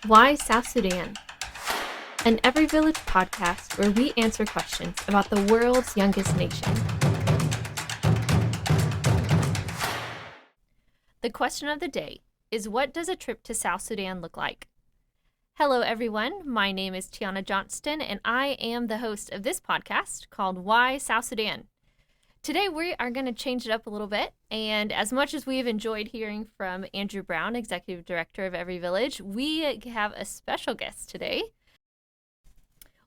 Why South Sudan? An Every Village podcast where we answer questions about the world's youngest nation. The question of the day is, what does a trip to South Sudan look like? Hello, everyone. My name is Tiana Johnston, and I am the host of this podcast called Why South Sudan? Today, we are going to change it up a little bit, and as much as we've enjoyed hearing from Andrew Brown, Executive Director of Every Village, we have a special guest today.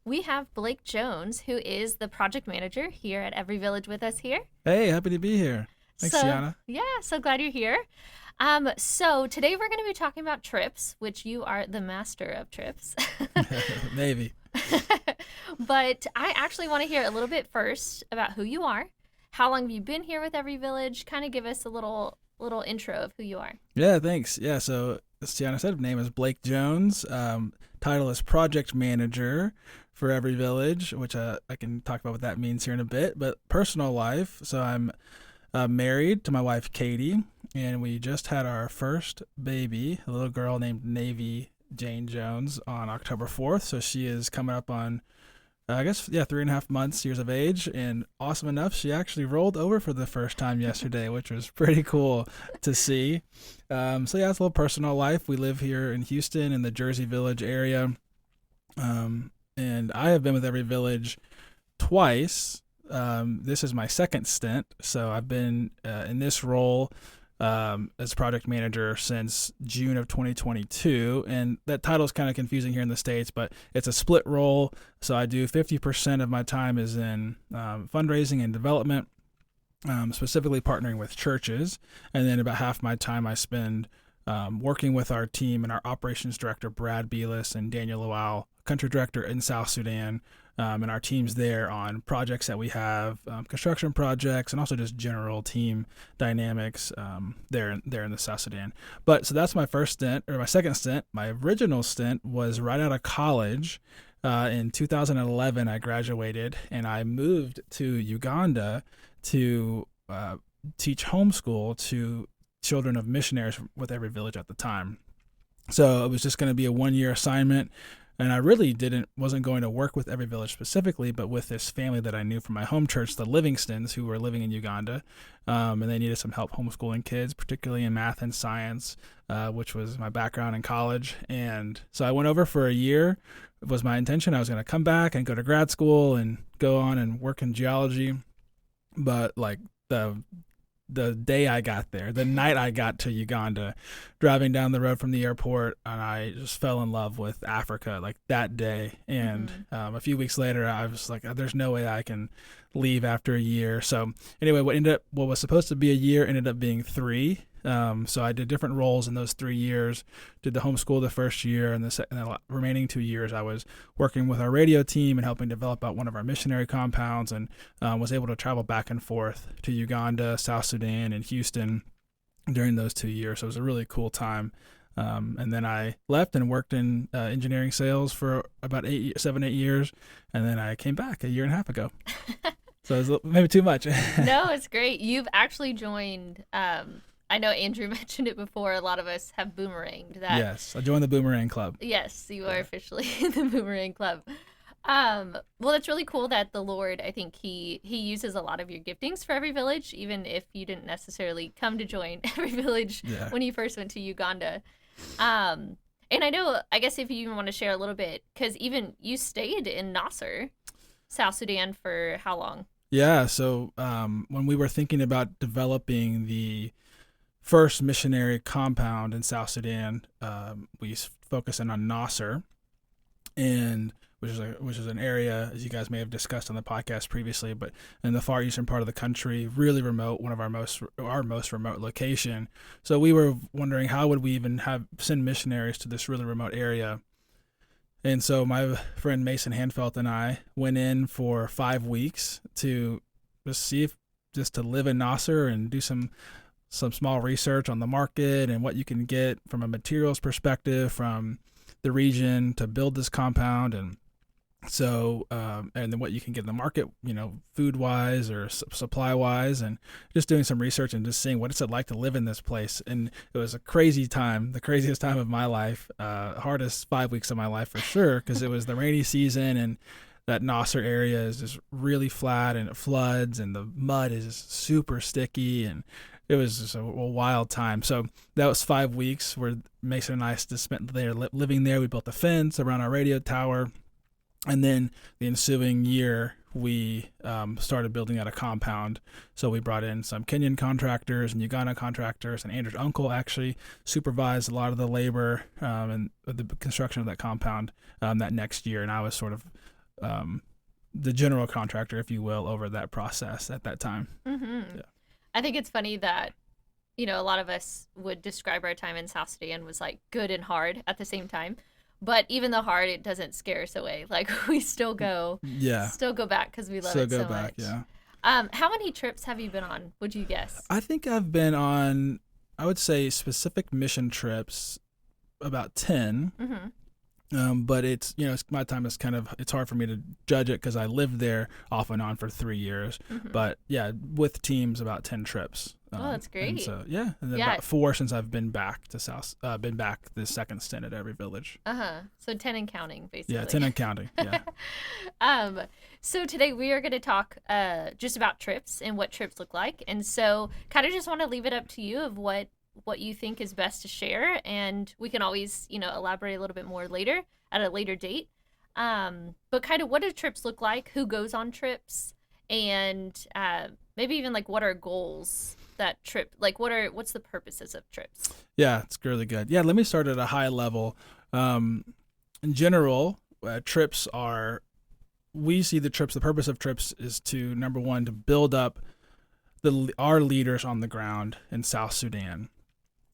We have Blake Jones, who is the project manager here at Every Village with us here. Hey, happy to be here. Thanks, Tiana. Yeah, so glad you're here. So today we're going to be talking about trips, which you are the master of trips. Maybe. But I actually want to hear a little bit first about who you are. How long have you been here with Every Village? Kind of give us a little intro of who you are. Yeah, thanks. Yeah, so as Tiana said, name is Blake Jones. Title is project manager for Every Village, which I can talk about what that means here in a bit. But personal life, so I'm married to my wife, Katie, and we just had our first baby, a little girl named Navy Jane Jones, on October 4th. So she is coming up on 3.5 months, years of age, and awesome enough, she actually rolled over for the first time yesterday, which was pretty cool to see. It's a little personal life. We live here in Houston in the Jersey Village area, and I have been with Every Village twice. This is my second stint, so I've been in this role as project manager since June of 2022, and that title is kind of confusing here in the States, but it's a split role. So I do 50% of my time is in fundraising and development, specifically partnering with churches, and then about half my time I spend working with our team and our operations director, Brad Belis, and Daniel Lowell, country director in South Sudan, and our teams there on projects that we have, construction projects, and also just general team dynamics there in the South Sudan. But so that's my first stint, or my second stint. My original stint was right out of college. In 2011, I graduated, and I moved to Uganda to teach homeschool to children of missionaries with Every Village at the time. So it was just going to be a one-year assignment. And I really wasn't going to work with Every Village specifically, but with this family that I knew from my home church, the Livingstons, who were living in Uganda, and they needed some help homeschooling kids, particularly in math and science, which was my background in college. And so I went over for a year. It was my intention. I was going to come back and go to grad school and go on and work in geology. But like the day I got there, the night I got to Uganda, driving down the road from the airport, and I just fell in love with Africa like that day. And a few weeks later, I was like, there's no way I can leave after a year. So anyway, what was supposed to be a year ended up being 3. So I did different roles in those 3 years, did the homeschool the first year, and the remaining 2 years I was working with our radio team and helping develop out one of our missionary compounds, and was able to travel back and forth to Uganda, South Sudan, and Houston during those 2 years. So it was a really cool time. And then I left and worked in engineering sales for about 7-8 years, and then I came back a year and a half ago. So it was maybe too much. No, it's great. You've actually joined... I know Andrew mentioned it before. A lot of us have boomeranged that. Yes, I joined the Boomerang Club. Yes, you are officially in the Boomerang Club. Well, it's really cool that the Lord, I think he uses a lot of your giftings for Every Village, even if you didn't necessarily come to join Every Village when you first went to Uganda. And I guess if you even want to share a little bit, because even you stayed in Nasser, South Sudan, for how long? Yeah, so when we were thinking about developing the first missionary compound in South Sudan, we focused in on Nasser, and which is an area, as you guys may have discussed on the podcast previously, but in the far eastern part of the country, really remote, one of our most remote location. So we were wondering, how would we even send missionaries to this really remote area? And so my friend Mason Hanfelt and I went in for 5 weeks to just to live in Nasser and do some small research on the market and what you can get from a materials perspective from the region to build this compound. And So, and then what you can get in the market, food wise or supply wise, and just doing some research and just seeing what it's like to live in this place. And it was a crazy time, the craziest time of my life, hardest 5 weeks of my life for sure, because it was the rainy season and that Nasser area is just really flat and it floods and the mud is super sticky and it was just a wild time. So that was 5 weeks where Mason and I just spent there living there. We built a fence around our radio tower. And then the ensuing year, we started building out a compound. So we brought in some Kenyan contractors and Uganda contractors, and Andrew's uncle actually supervised a lot of the labor and the construction of that compound that next year. And I was sort of the general contractor, if you will, over that process at that time. Mm-hmm. Yeah. I think it's funny that, a lot of us would describe our time in South Sudan was like good and hard at the same time. But even the hard, it doesn't scare us away. Like we still go back because we love it so much. Yeah. How many trips have you been on? Would you guess? I think I've been on, I would say, specific mission trips about 10. Mm-hmm. But it's my time is it's hard for me to judge it because I lived there off and on for 3 years. Mm-hmm. But yeah, with teams about 10 trips. Oh, that's great. And so and then about 4 since I've been back to South. Been back the second stint at every village. So 10 and counting, basically. Yeah, 10 and counting. Yeah. So today we are going to talk just about trips and what trips look like, and so kind of just want to leave it up to you of what you think is best to share, and we can always elaborate a little bit more later at a later date, but kind of what do trips look like, who goes on trips, and maybe even like what are goals that trip, like what's the purposes of trips. Yeah, it's really good. Yeah, let me start at a high level. In general, trips are, we see the purpose of trips is to, number one, to build up our leaders on the ground in South Sudan.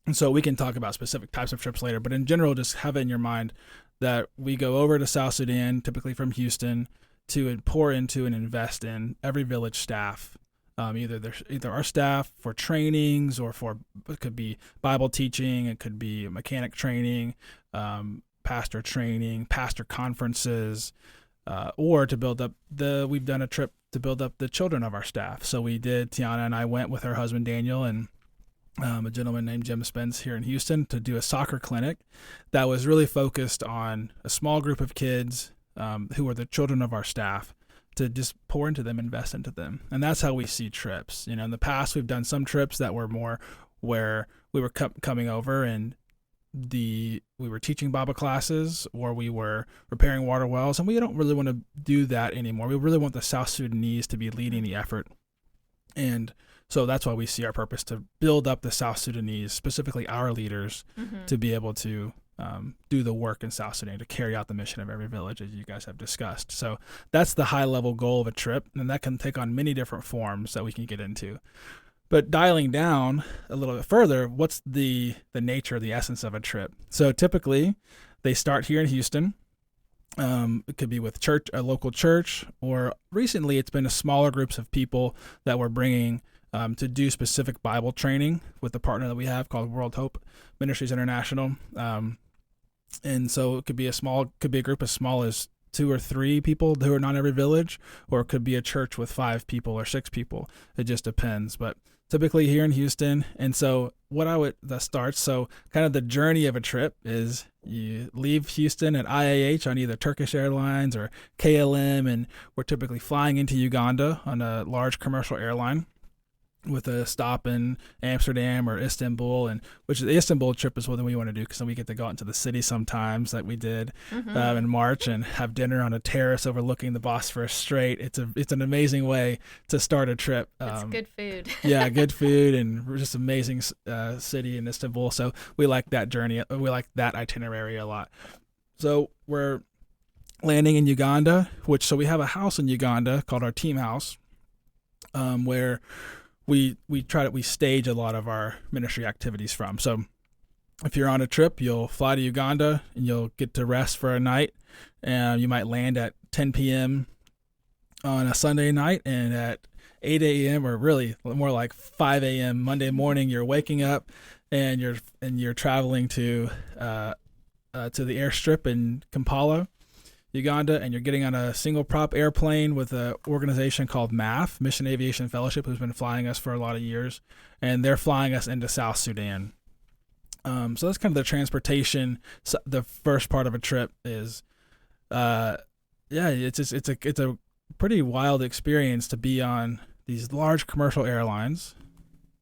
And so we can talk about specific types of trips later, but in general, just have it in your mind that we go over to South Sudan, typically from Houston, to pour into and invest in every village staff. Either our staff for trainings or it could be Bible teaching, it could be mechanic training, pastor training, pastor conferences, or to build up we've done a trip to build up the children of our staff. So Tiana and I went with her husband Daniel and a gentleman named Jim Spence here in Houston to do a soccer clinic that was really focused on a small group of kids who are the children of our staff, to just pour into them, invest into them. And that's how we see trips. In the past, we've done some trips that were more where we were coming over and we were teaching Bible classes or we were repairing water wells, and we don't really want to do that anymore. We really want the South Sudanese to be leading the effort. And so that's why we see our purpose to build up the South Sudanese, specifically our leaders, to be able to do the work in South Sudan, to carry out the mission of every village, as you guys have discussed. So that's the high level goal of a trip, and that can take on many different forms that we can get into. But dialing down a little bit further, what's the nature, the essence of a trip? So typically they start here in Houston. It could be with a local church, or recently it's been a smaller groups of people that we're bringing to do specific Bible training with the partner that we have called World Hope Ministries International. And so it could be a group as small as 2 or 3 people who are not in every village, or it could be a church with 5 people or 6 people. It just depends. But typically here in Houston. And so that starts. So kind of the journey of a trip is you leave Houston at IAH on either Turkish Airlines or KLM, and we're typically flying into Uganda on a large commercial airline with a stop in Amsterdam or Istanbul, and which the Istanbul trip is what we want to do, because then we get to go out into the city sometimes, like we did in March, and have dinner on a terrace overlooking the Bosphorus Strait. It's an amazing way to start a trip. It's good food. Yeah, good food, and just amazing city in Istanbul. So we like that journey. We like that itinerary a lot. So we're landing in Uganda, so we have a house in Uganda called our team house, where we stage a lot of our ministry activities from. So if you're on a trip, you'll fly to Uganda and you'll get to rest for a night, and you might land at 10 p.m. on a Sunday night, and at 8 a.m. or really more like 5 a.m. Monday morning, you're waking up and you're traveling to the airstrip in Kampala. Uganda, and you're getting on a single prop airplane with an organization called MAF, Mission Aviation Fellowship, who's been flying us for a lot of years, and they're flying us into South Sudan. So that's kind of the transportation. So the first part of a trip is, it's a pretty wild experience to be on these large commercial airlines.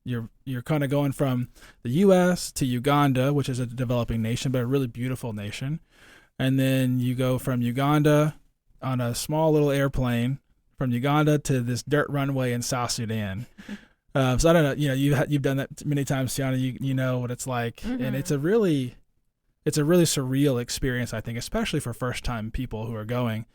You're kind of going from the U.S. to Uganda, which is a developing nation, but a really beautiful nation. And then you go from Uganda on a small little airplane from Uganda to this dirt runway in South Sudan. So I don't know, you've done that many times, Tiana. You know what it's like, and it's a really surreal experience, I think, especially for first time people who are going.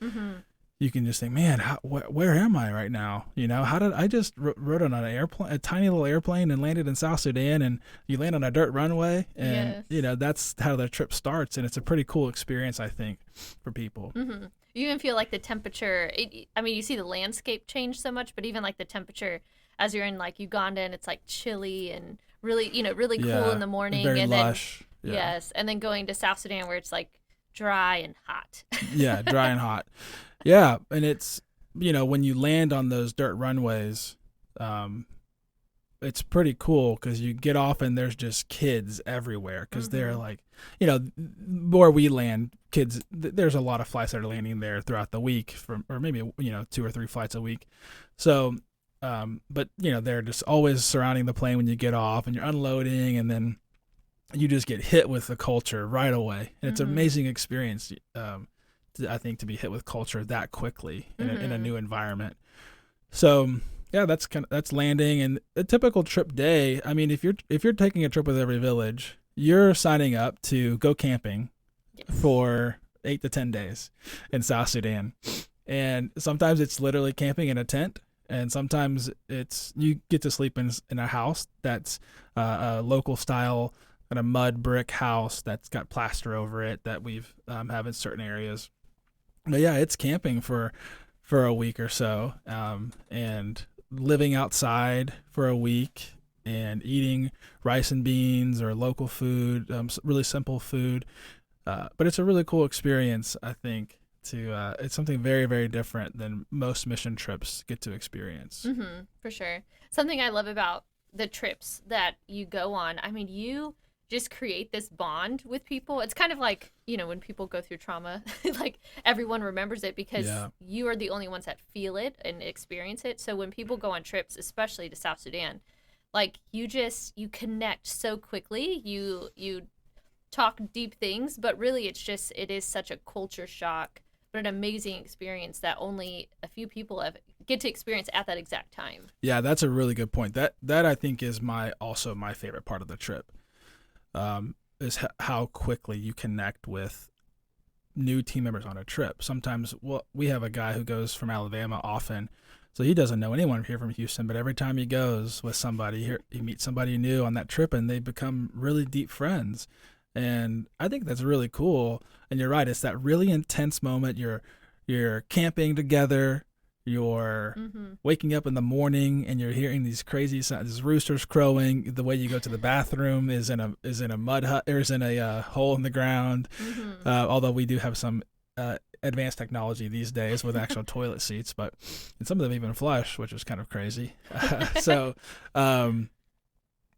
You can just think, man, where am I right now? How did I just rode on an airplane, a tiny little airplane, and landed in South Sudan, and you land on a dirt runway, and that's how the trip starts, and it's a pretty cool experience, I think, for people. You even feel like the temperature. You see the landscape change so much, but even like the temperature as you're in like Uganda, and it's like chilly and really, really cool in the morning, very and lush. Then yes, and then going to South Sudan where it's like dry and hot. Dry and hot. Yeah, and it's, when you land on those dirt runways, it's pretty cool because you get off and there's just kids everywhere because they're like, where we land, kids, there's a lot of flights that are landing there throughout the week, or maybe, 2 or 3 flights a week. So, but, they're just always surrounding the plane when you get off and you're unloading, and then you just get hit with the culture right away. And it's an amazing experience, I think, to be hit with culture that quickly in a new environment. So yeah, that's landing. And a typical trip day, I mean, if you're taking a trip with Every Village, you're signing up to go camping for 8 to 10 days in South Sudan. And sometimes it's literally camping in a tent, and sometimes it's you get to sleep in a house that's a local style kind of mud brick house that's got plaster over it that we've have in certain areas. But yeah, it's camping for a week or so, and living outside for a week and eating rice and beans or local food, really simple food. But it's a really cool experience, I think. It's something very, very different than most mission trips get to experience. For sure. Something I love about the trips that you go on, I mean, you just create this bond with people. It's kind of like, when people go through trauma, like everyone remembers it because you are the only ones that feel it and experience it. So when people go on trips, especially to South Sudan, like you connect so quickly. You talk deep things, but really it is such a culture shock, but an amazing experience that only a few people get to experience at that exact time. Yeah, that's a really good point. That I think is also my favorite part of the trip. Is how quickly you connect with new team members on a trip. Sometimes, we have a guy who goes from Alabama often, so he doesn't know anyone here from Houston, but every time he goes with somebody, he meets somebody new on that trip, and they become really deep friends. And I think that's really cool. And you're right, it's that really intense moment. You're camping together. You're waking up in the morning and you're hearing these crazy sounds, these roosters crowing. The way you go to the bathroom is in a mud hut, or is in a hole in the ground. Although we do have some advanced technology these days with actual toilet seats, and some of them even flush, which is kind of crazy. And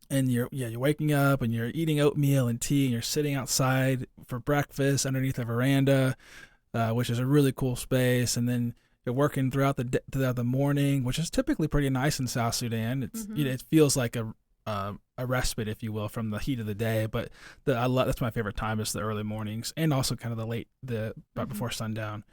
you're waking up and you're eating oatmeal and tea, and you're sitting outside for breakfast underneath a veranda, which is a really cool space. And then you're working throughout the morning, which is typically pretty nice in South Sudan. It's it feels like a respite, if you will, from the heat of the day. But that's my favorite time, is the early mornings, and also kind of right before sundown.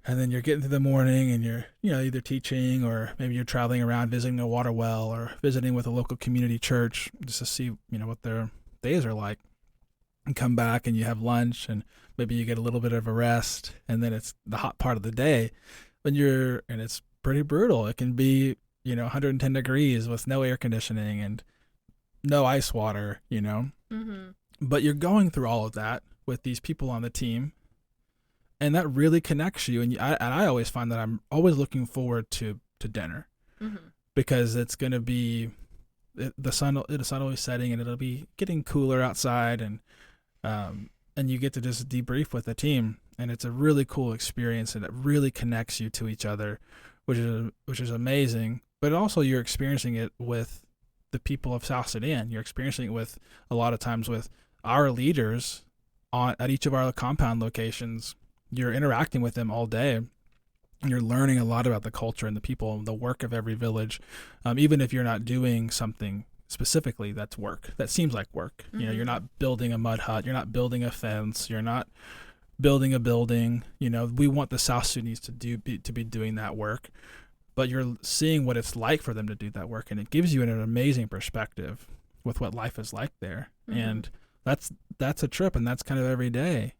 And then you're getting through the morning, and you're either teaching, or maybe you're traveling around visiting a water well, or visiting with a local community church just to see what their days are like. And come back and you have lunch, and maybe you get a little bit of a rest, and then it's the hot part of the day and it's pretty brutal. It can be 110 degrees with no air conditioning and no ice water, but you're going through all of that with these people on the team, and that really connects you. And I always find that I'm always looking forward to dinner, because it's going to be the sun always setting, and it'll be getting cooler outside, and and you get to just debrief with the team, and it's a really cool experience, and it really connects you to each other, which is amazing. But also you're experiencing it with the people of South Sudan. You're experiencing it with a lot of times with our leaders at each of our compound locations. You're interacting with them all day. You're learning a lot about the culture and the people and the work of every village, even if you're not doing something specifically that's work, that seems like work. Mm-hmm. You know, you're not building a mud hut, you're not building a fence, you're not building a building. You know, we want the South Sudanese to be doing that work, but you're seeing what it's like for them to do that work, and it gives you an amazing perspective with what life is like there. Mm-hmm. And that's a trip, and that's kind of every day.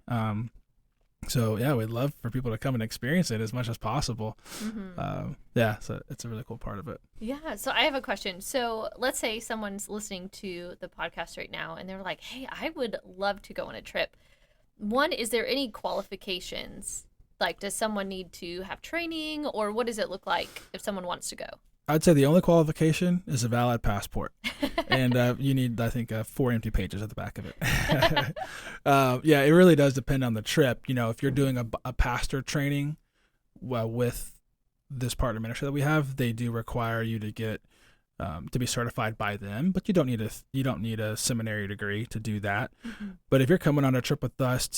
So yeah, we'd love for people to come and experience it as much as possible. Mm-hmm. Yeah, so it's a really cool part of it. Yeah. So I have a question. So let's say someone's listening to the podcast right now and they're like, hey, I would love to go on a trip. One, is there any qualifications? Like, does someone need to have training, or what does it look like if someone wants to go? I'd say the only qualification is a valid passport. And you need, I think, 4 empty pages at the back of it. Yeah, it really does depend on the trip. You know, if you're doing a pastor training with this partner ministry that we have, they do require you to get to be certified by them, but you don't need a seminary degree to do that. Mm-hmm. But if you're coming on a trip with us,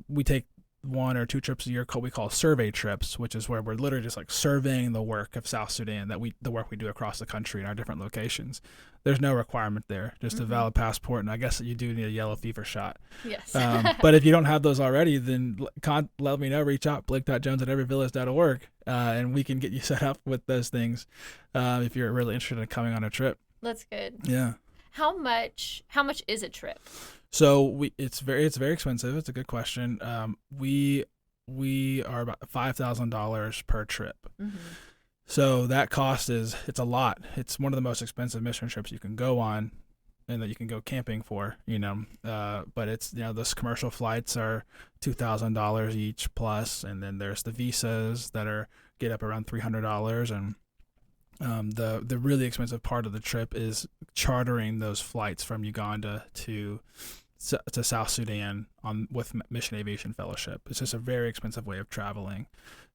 we take 1 or 2 trips a year we call survey trips, which is where we're literally just like surveying the work of South Sudan, the work we do across the country in our different locations. There's no requirement there, just Mm-hmm. a valid passport, and I guess you do need a yellow fever shot. Yes. But if you don't have those already, then let me know. Reach out, blake.jones@everyvillage.org, and we can get you set up with those things if you're really interested in coming on a trip. That's good. Yeah. How much is a trip? So it's very expensive. It's a good question. We are about $5,000 per trip. Mm-hmm. So that cost it's a lot. It's one of the most expensive mission trips you can go on, and that you can go camping for. You know, but it's, you know, those commercial flights are $2,000 each plus, and then there's the visas that get up around $300, and the really expensive part of the trip is chartering those flights from Uganda to South Sudan with Mission Aviation Fellowship. It's just a very expensive way of traveling.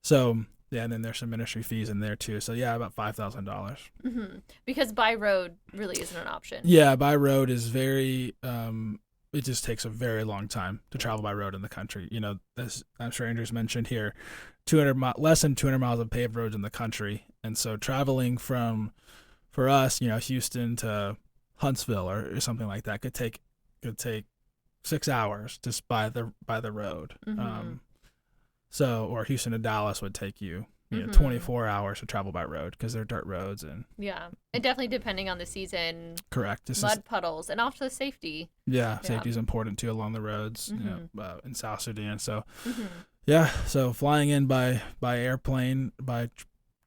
So yeah, and then there's some ministry fees in there too. So yeah, about $5,000. Mm-hmm. Because by road really isn't an option. Yeah, by road is very. It just takes a very long time to travel by road in the country. You know, as I'm sure Andrew's mentioned here, less than 200 miles of paved roads in the country, and so traveling for us, you know, Houston to Huntsville or something like that could take 6 hours just by the road. Mm-hmm. Or Houston to Dallas would take you, Mm-hmm. 24 hours to travel by road because they're dirt roads, and Yeah. And definitely depending on the season, correct. mud puddles, and also safety. Yeah, safety is important too along the roads, Mm-hmm. in South Sudan. So Mm-hmm. yeah, so flying in by airplane, by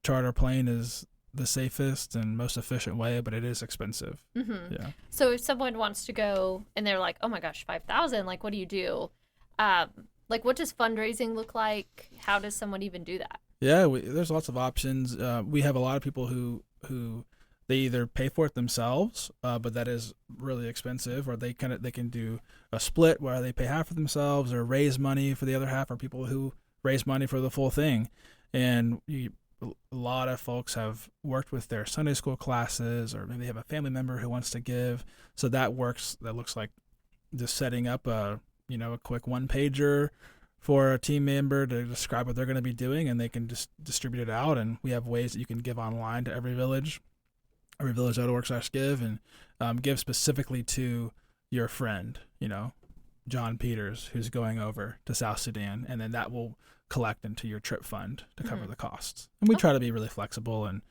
charter plane is the safest and most efficient way, but it is expensive. Mm-hmm. Yeah. So if someone wants to go and they're like, oh my gosh, 5,000, like, what do you do? Like, what does fundraising look like? How does someone even do that? Yeah, there's lots of options. We have a lot of people who they either pay for it themselves, but that is really expensive, or they can do a split where they pay half of themselves or raise money for the other half, or people who raise money for the full thing. And a lot of folks have worked with their Sunday school classes, or maybe they have a family member who wants to give. So that works. That looks like just setting up a quick 1-pager for a team member to describe what they're going to be doing, and they can just distribute it out. And we have ways that you can give online to every village, everyvillage.org/give, and give specifically to your friend, John Peters, who's going over to South Sudan, and then that will collect into your trip fund to cover the costs. And we try to be really flexible and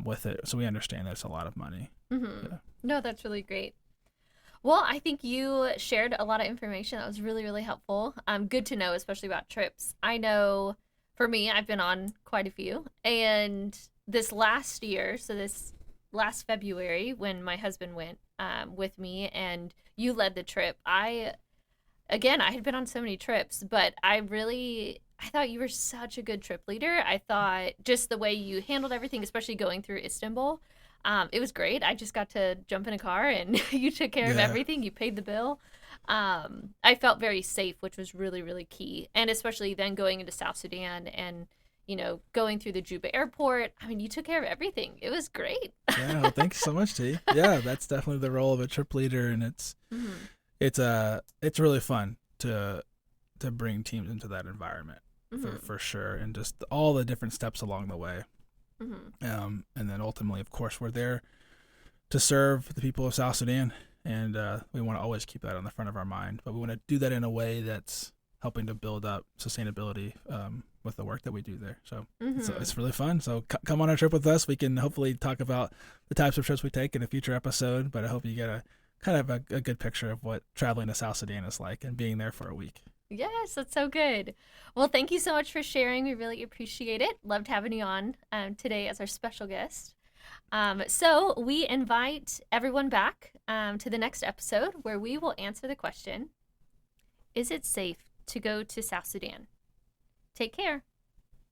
with it, so we understand that it's a lot of money. Mm-hmm. Yeah. No, that's really great. Well, I think you shared a lot of information that was really, really helpful. Good to know, especially about trips. I know for me, I've been on quite a few. And this last year, so this last February, when my husband went with me and you led the trip, I had been on so many trips, but I thought you were such a good trip leader. I thought just the way you handled everything, especially going through Istanbul, It was great. I just got to jump in a car and you took care of Yeah. everything. You paid the bill. I felt very safe, which was really, really key. And especially then going into South Sudan and, going through the Juba airport. I mean, you took care of everything. It was great. Yeah, well, thanks so much, T. Yeah, that's definitely the role of a trip leader, and Hmm. it's really fun to bring teams into that environment Hmm. for sure, and just all the different steps along the way. Hmm. And then ultimately, of course, we're there to serve the people of South Sudan, and we want to always keep that on the front of our mind. But we want to do that in a way that's helping to build up sustainability with the work that we do there. So Hmm. it's really fun. So come on a trip with us. We can hopefully talk about the types of trips we take in a future episode. But I hope you get a kind of a good picture of what traveling to South Sudan is like and being there for a week. Yes, that's so good. Well, thank you so much for sharing. We really appreciate it. Loved having you on today as our special guest. So we invite everyone back to the next episode where we will answer the question: is it safe to go to South Sudan? Take care.